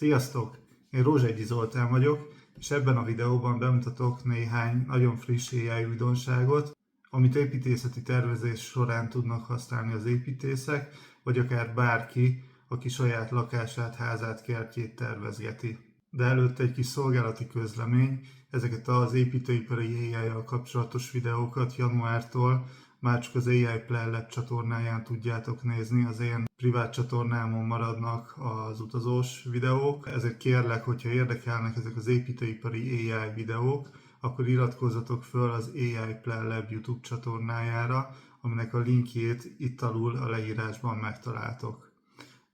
Sziasztok! Én Rózsegyi Zoltán vagyok, és ebben a videóban bemutatok néhány nagyon friss AI újdonságot, amit építészeti tervezés során tudnak használni az építészek, vagy akár bárki, aki saját lakását, házát, kertjét tervezgeti. De előtte egy kis szolgálati közlemény, ezeket az építőipari AI-jal kapcsolatos videókat januártól már csak az AI Plan Lab csatornáján tudjátok nézni, az én privát csatornámon maradnak az utazós videók, ezért kérlek, hogyha érdekelnek ezek az építőipari AI videók, akkor iratkozzatok föl az AI Plan Lab YouTube csatornájára, aminek a linkjét itt alul a leírásban megtaláltok.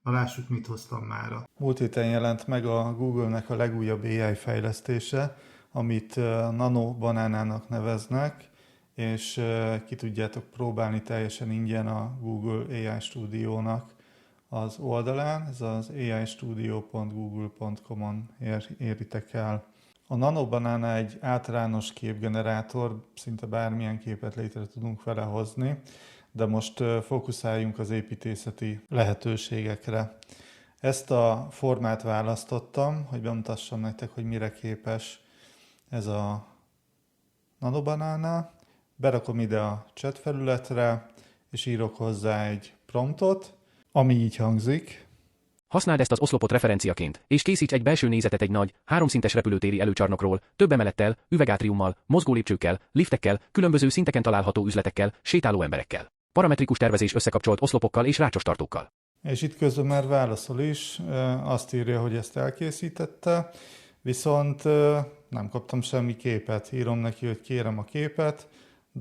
Na lássuk, mit hoztam mára. Múlt héten jelent meg a Google-nek a legújabb AI fejlesztése, amit Nano Banánának neveznek, és ki tudjátok próbálni teljesen ingyen a Google AI Studio-nak az oldalán, ez az aistudio.google.com-on éritek el. A Nano Banana egy általános képgenerátor, szinte bármilyen képet létre tudunk vele hozni, de most fókuszáljunk az építészeti lehetőségekre. Ezt a formát választottam, hogy bemutassam nektek, hogy mire képes ez a Nano Banana. Berakom ide a chat felületre, és írok hozzá egy promptot, ami így hangzik. Használd ezt az oszlopot referenciaként, és készíts egy belső nézetet egy nagy, háromszintes repülőtéri előcsarnokról, több emelettel, üvegátriummal, mozgólépcsőkkel, liftekkel, különböző szinteken található üzletekkel, sétáló emberekkel. Parametrikus tervezés összekapcsolt oszlopokkal és rácsos tartókkal. És itt közben már válaszol is, azt írja, hogy ezt elkészítette, viszont nem kaptam semmi képet. Írom neki, hogy kérem a képet,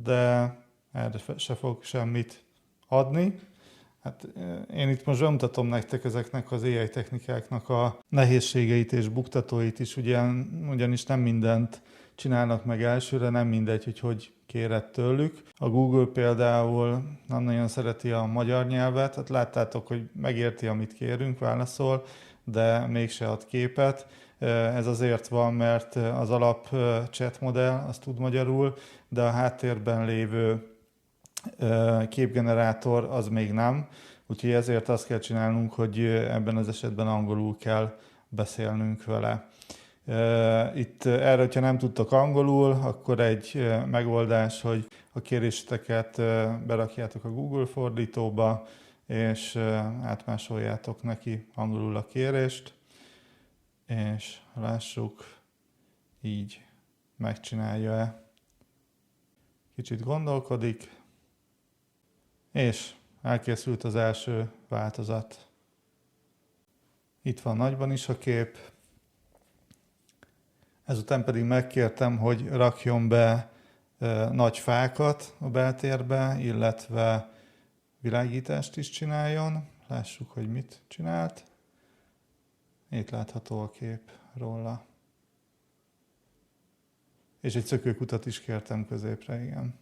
de erre se fog semmit adni. Hát én itt most bemutatom nektek ezeknek az AI technikáknak a nehézségeit és buktatóit is, ugyanis nem mindent csinálnak meg elsőre, nem mindegy, hogy kéred tőlük. A Google például nem nagyon szereti a magyar nyelvet, hát láttátok, hogy megérti, amit kérünk, válaszol, de mégse ad képet. Ez azért van, mert az alap chat modell az tud magyarul, de a háttérben lévő képgenerátor az még nem, úgyhogy ezért azt kell csinálnunk, hogy ebben az esetben angolul kell beszélnünk vele. Itt erre, hogyha nem tudtok angolul, akkor egy megoldás, hogy a kéréseteket berakjátok a Google fordítóba, és átmásoljátok neki angolul a kérést, és lássuk, így megcsinálja-e. Kicsit gondolkodik, és elkészült az első változat. Itt van nagyban is a kép. Ezután pedig megkértem, hogy rakjon be nagy fákat a beltérbe, illetve világítást is csináljon. Lássuk, hogy mit csinált. Itt látható a kép róla. És egy szökőkutat is kértem középre, igen.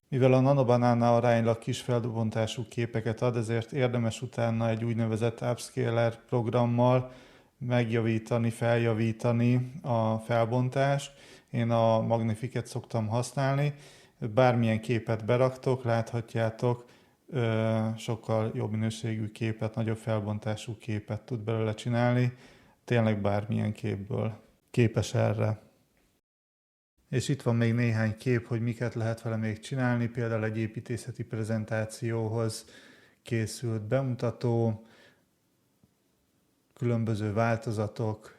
Mivel a Nano Banana aránylag kis felbontású képeket ad, ezért érdemes utána egy úgynevezett upscaler programmal megjavítani, feljavítani a felbontást. Én a Magnificet szoktam használni. Bármilyen képet beraktok, láthatjátok, sokkal jobb minőségű képet, nagyobb felbontású képet tud belőle csinálni. Tényleg bármilyen képből képes erre. És itt van még néhány kép, hogy miket lehet vele még csinálni, például egy építészeti prezentációhoz készült bemutató, különböző változatok,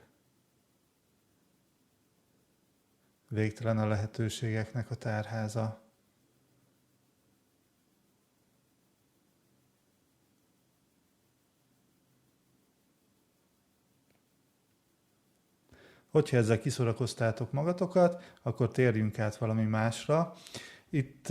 végtelen a lehetőségeknek a tárháza. Hogyha ezzel kiszorakoztátok magatokat, akkor térjünk át valami másra. Itt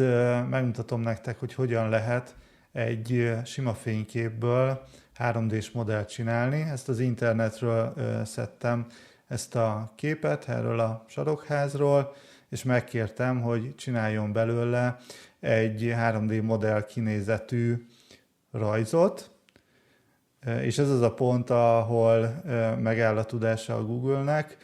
megmutatom nektek, hogy hogyan lehet egy sima fényképből 3D-s modellt csinálni. Ezt az internetről szedtem ezt a képet erről a sarokházról, és megkértem, hogy csináljon belőle egy 3D modell kinézetű rajzot, és ez az a pont, ahol megáll a tudása a Google-nek,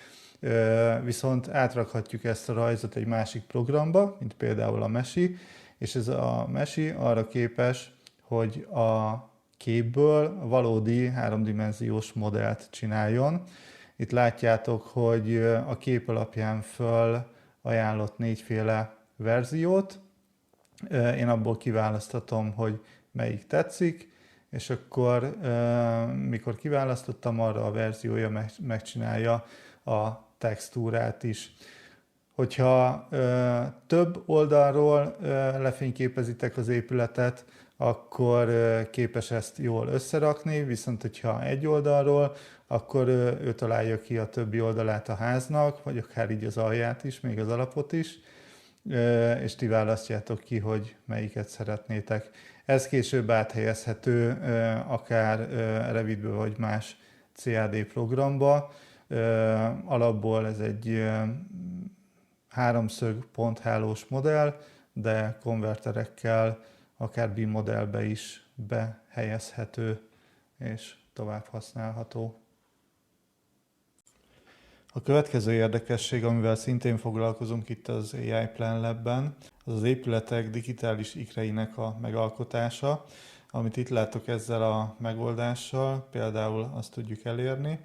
viszont átrakhatjuk ezt a rajzot egy másik programba, mint például a Meshi, és ez a Meshi arra képes, hogy a képből valódi háromdimenziós modellt csináljon. Itt látjátok, hogy a kép alapján föl ajánlott 4 verziót. Én abból kiválasztatom, hogy melyik tetszik, és akkor mikor kiválasztottam, arra a verziója megcsinálja a textúrát is. Hogyha több oldalról lefényképezitek az épületet, akkor képes ezt jól összerakni, viszont hogyha egy oldalról, akkor ő találja ki a többi oldalát a háznak, vagy akár így az alját is, még az alapot is, és ti választjátok ki, hogy melyiket szeretnétek. Ez később áthelyezhető akár Revitbe vagy más CAD programba. Alapból ez egy háromszög ponthálós modell, de konverterekkel akár BIM modellbe is behelyezhető és tovább használható. A következő érdekesség, amivel szintén foglalkozunk itt az AI Plan Lab-ben, az az épületek digitális ikreinek a megalkotása. Amit itt látok ezzel a megoldással, például azt tudjuk elérni,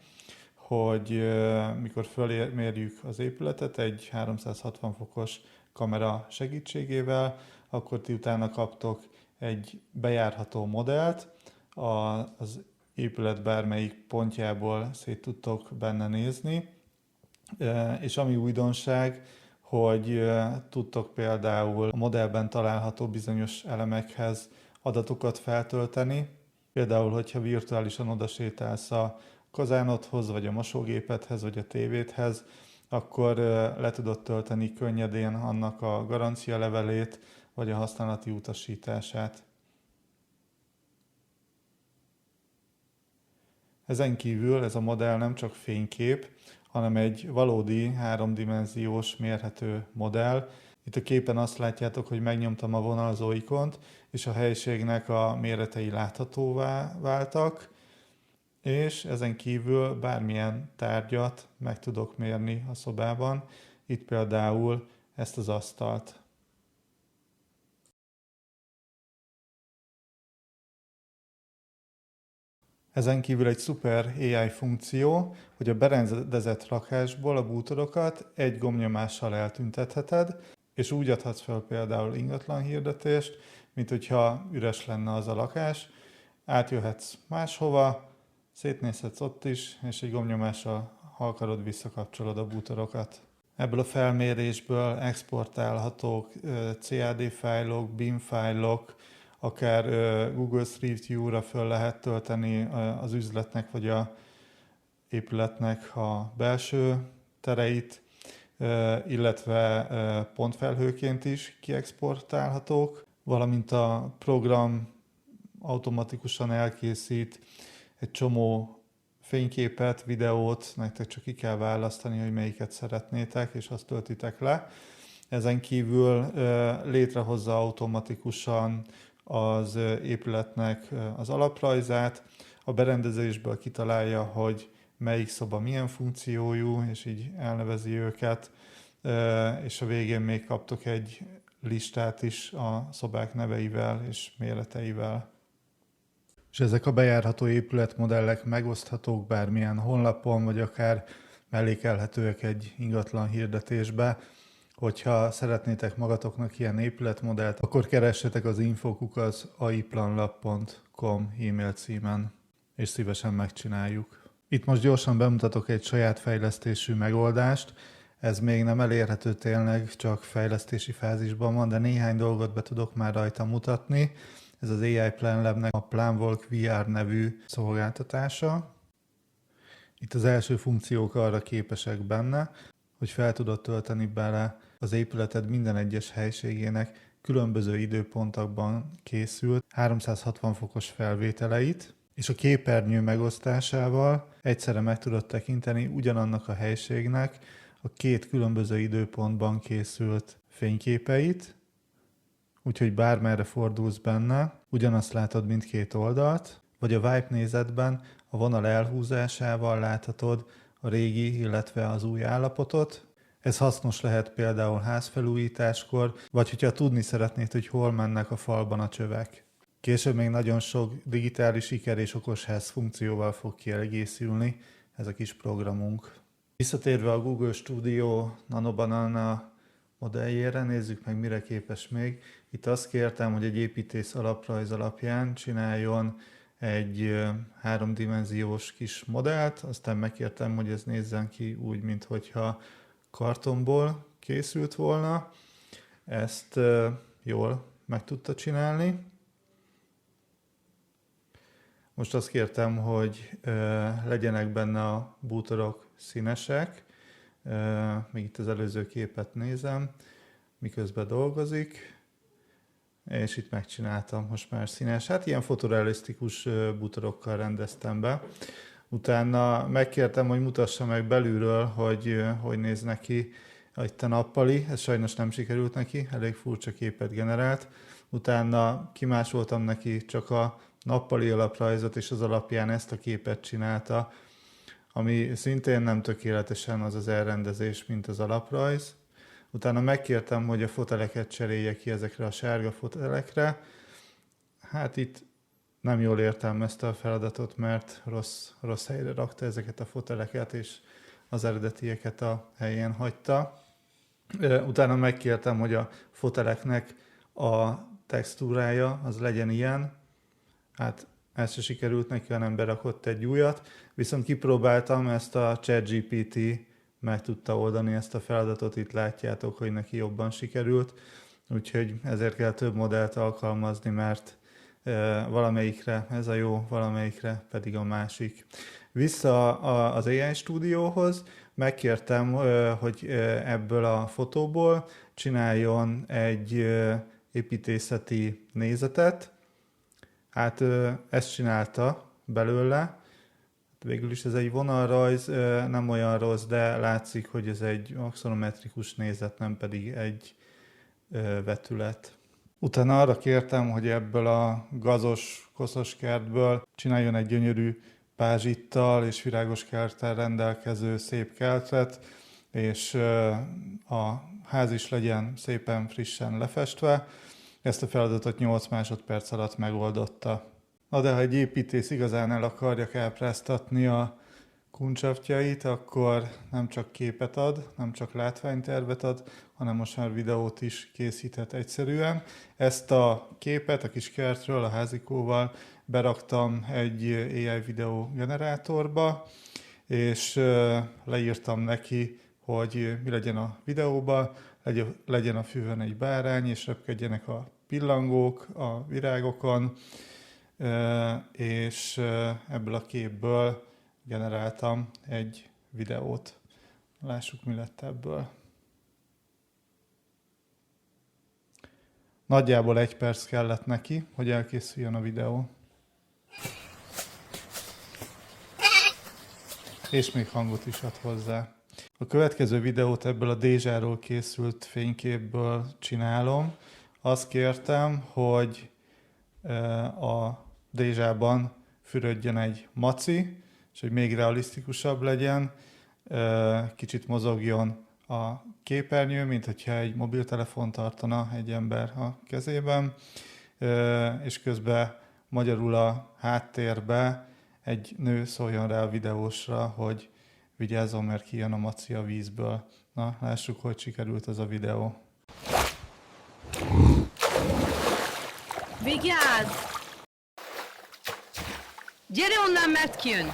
hogy mikor fölmérjük az épületet egy 360 fokos kamera segítségével, akkor ti utána kaptok egy bejárható modellt, az épület bármelyik pontjából szét tudtok benne nézni, és ami újdonság, hogy tudtok például a modellben található bizonyos elemekhez adatokat feltölteni. Például, hogyha virtuálisan odasétálsz a kazánodhoz, vagy a mosógépedhez, vagy a tévédhez, akkor le tudod tölteni könnyedén annak a garancia levelét, vagy a használati utasítását. Ezen kívül ez a modell nem csak fénykép, hanem egy valódi háromdimenziós mérhető modell. Itt a képen azt látjátok, hogy megnyomtam a vonalzó ikont, és a helyiségnek a méretei láthatóvá váltak, és ezen kívül bármilyen tárgyat meg tudok mérni a szobában, itt például ezt az asztalt. Ezen kívül egy szuper AI funkció, hogy a berendezett lakásból a bútorokat egy gombnyomással eltüntetheted, és úgy adhatsz fel például ingatlan hirdetést, mint hogyha üres lenne az a lakás, átjöhetsz máshova, szétnézhetsz ott is, és egy gombnyomással, ha akarod, visszakapcsolod a bútorokat. Ebből a felmérésből exportálhatók CAD fájlok, BIM fájlok, akár Google Street View-ra föl lehet tölteni az üzletnek vagy az épületnek a belső tereit, illetve pontfelhőként is kiexportálhatók, valamint a program automatikusan elkészít egy csomó fényképet, videót, nektek csak ki kell választani, hogy melyiket szeretnétek, és azt töltitek le. Ezen kívül létrehozza automatikusan az épületnek az alaprajzát, a berendezésből kitalálja, hogy melyik szoba milyen funkciójú, és így elnevezi őket, és a végén még kaptok egy listát is a szobák neveivel és méreteivel. És ezek a bejárható épületmodellek megoszthatók bármilyen honlapon, vagy akár mellékelhetőek egy ingatlan hirdetésbe. Hogyha szeretnétek magatoknak ilyen épületmodellt, akkor keressetek az infokuk@aiplanlab.com e-mail címen, és szívesen megcsináljuk. Itt most gyorsan bemutatok egy saját fejlesztésű megoldást. Ez még nem elérhető tényleg, csak fejlesztési fázisban van, de néhány dolgot be tudok már rajta mutatni. Ez az AI Plan Labnek a Planwalk VR nevű szolgáltatása. Itt az első funkciók arra képesek benne, hogy fel tudod tölteni bele az épületed minden egyes helységének különböző időpontokban készült 360 fokos felvételeit, és a képernyő megosztásával egyszerre meg tudod tekinteni ugyanannak a helységnek a két különböző időpontban készült fényképeit, úgyhogy bármerre fordulsz benne, ugyanazt látod mindkét oldalt, vagy a Wipe nézetben a vonal elhúzásával láthatod a régi, illetve az új állapotot. Ez hasznos lehet például házfelújításkor, vagy hogyha tudni szeretnéd, hogy hol mennek a falban a csövek. Később még nagyon sok digitális iker és okosház funkcióval fog kiegészülni ez a kis programunk. Visszatérve a Google Studio Nano Banana modelljére, nézzük meg, mire képes még. Itt azt kértem, hogy egy építész alaprajz alapján csináljon egy háromdimenziós kis modellt, aztán megkértem, hogy ez nézzen ki úgy, minthogyha kartonból készült volna. Ezt jól meg tudta csinálni. Most azt kértem, hogy legyenek benne a bútorok színesek. Még itt az előző képet nézem, miközben dolgozik. És itt megcsináltam most már színes. Hát ilyen fotorealisztikus bútorokkal rendeztem be. Utána megkértem, hogy mutassa meg belülről, hogy néz neki itt a nappali. Ez sajnos nem sikerült neki, elég furcsa képet generált. Utána kimásoltam neki csak a nappali alaprajzot, és az alapján ezt a képet csinálta, ami szintén nem tökéletesen az az elrendezés, mint az alaprajz. Utána megkértem, hogy a foteleket cserélje ki ezekre a sárga fotelekre. Hát itt nem jól értelmezte a feladatot, mert rossz helyre rakta ezeket a foteleket, és az eredetieket a helyén hagyta. Utána megkértem, hogy a foteleknek a textúrája az legyen ilyen. Hát ez se sikerült neki, hanem berakott egy újat. Viszont kipróbáltam, ezt a ChatGPT meg tudta oldani ezt a feladatot, itt látjátok, hogy neki jobban sikerült. Úgyhogy ezért kell több modellt alkalmazni, mert valamelyikre ez a jó, valamelyikre pedig a másik. Vissza az AI stúdióhoz, megkértem, hogy ebből a fotóból csináljon egy építészeti nézetet. Hát ezt csinálta belőle. Végül is ez egy vonalrajz, nem olyan rossz, de látszik, hogy ez egy axonometrikus nézet, nem pedig egy vetület. Utána arra kértem, hogy ebből a gazos, koszos kertből csináljon egy gyönyörű pázsittal és virágos kerttel rendelkező szép kertet, és a ház is legyen szépen frissen lefestve. Ezt a feladatot 8 másodperc alatt megoldotta. Na de ha egy építész igazán el akarja kápráztatni a kuncsafjait, akkor nem csak képet ad, nem csak látványtervet ad, hanem most már videót is készíthet egyszerűen. Ezt a képet a kis kertről, a házikóval beraktam egy AI videó generátorba, és leírtam neki, hogy mi legyen a videóban, legyen a füvön egy bárány, és repkedjenek a pillangók a virágokon, és ebből a képből generáltam egy videót. Lássuk, mi lett ebből. Nagyjából 1 perc kellett neki, hogy elkészüljön a videó. És még hangot is ad hozzá. A következő videót ebből a dézsáról készült fényképből csinálom. Azt kértem, hogy a dézsában fürödjön egy maci, és hogy még realisztikusabb legyen, kicsit mozogjon a képernyő, mint hogyha egy mobiltelefon tartana egy ember a kezében, és közben magyarul a háttérbe egy nő szóljon rá a videósra, hogy vigyázzon, mert kijön a maci a vízből. Na, lássuk, hogy sikerült ez a videó. Vigyázz! Gyere onnan, mert kijön!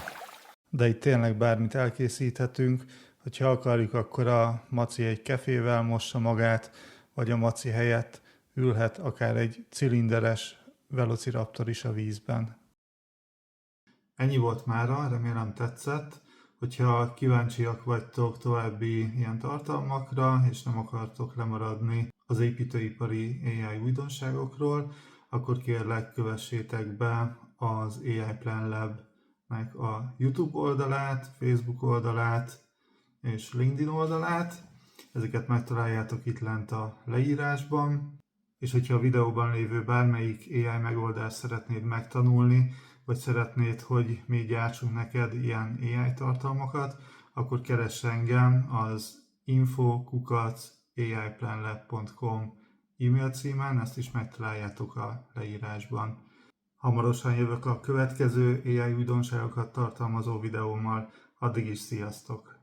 De itt tényleg bármit elkészíthetünk, hogyha akarjuk, akkor a maci egy kefével mossa magát, vagy a maci helyett ülhet akár egy cilinderes velociraptor is a vízben. Ennyi volt mára, remélem tetszett. Hogyha kíváncsiak vagytok további ilyen tartalmakra, és nem akartok lemaradni az építőipari AI újdonságokról, akkor kérlek, kövessétek be az AI Plan Lab-nek a YouTube oldalát, Facebook oldalát és LinkedIn oldalát. Ezeket megtaláljátok itt lent a leírásban. És hogyha a videóban lévő bármelyik AI megoldást szeretnéd megtanulni, vagy szeretnéd, hogy mi gyártsunk neked ilyen AI tartalmakat, akkor keress engem az info@aiplanlab.com e-mail címen, ezt is megtaláljátok a leírásban. Hamarosan jövök a következő AI újdonságokat tartalmazó videómmal, addig is sziasztok!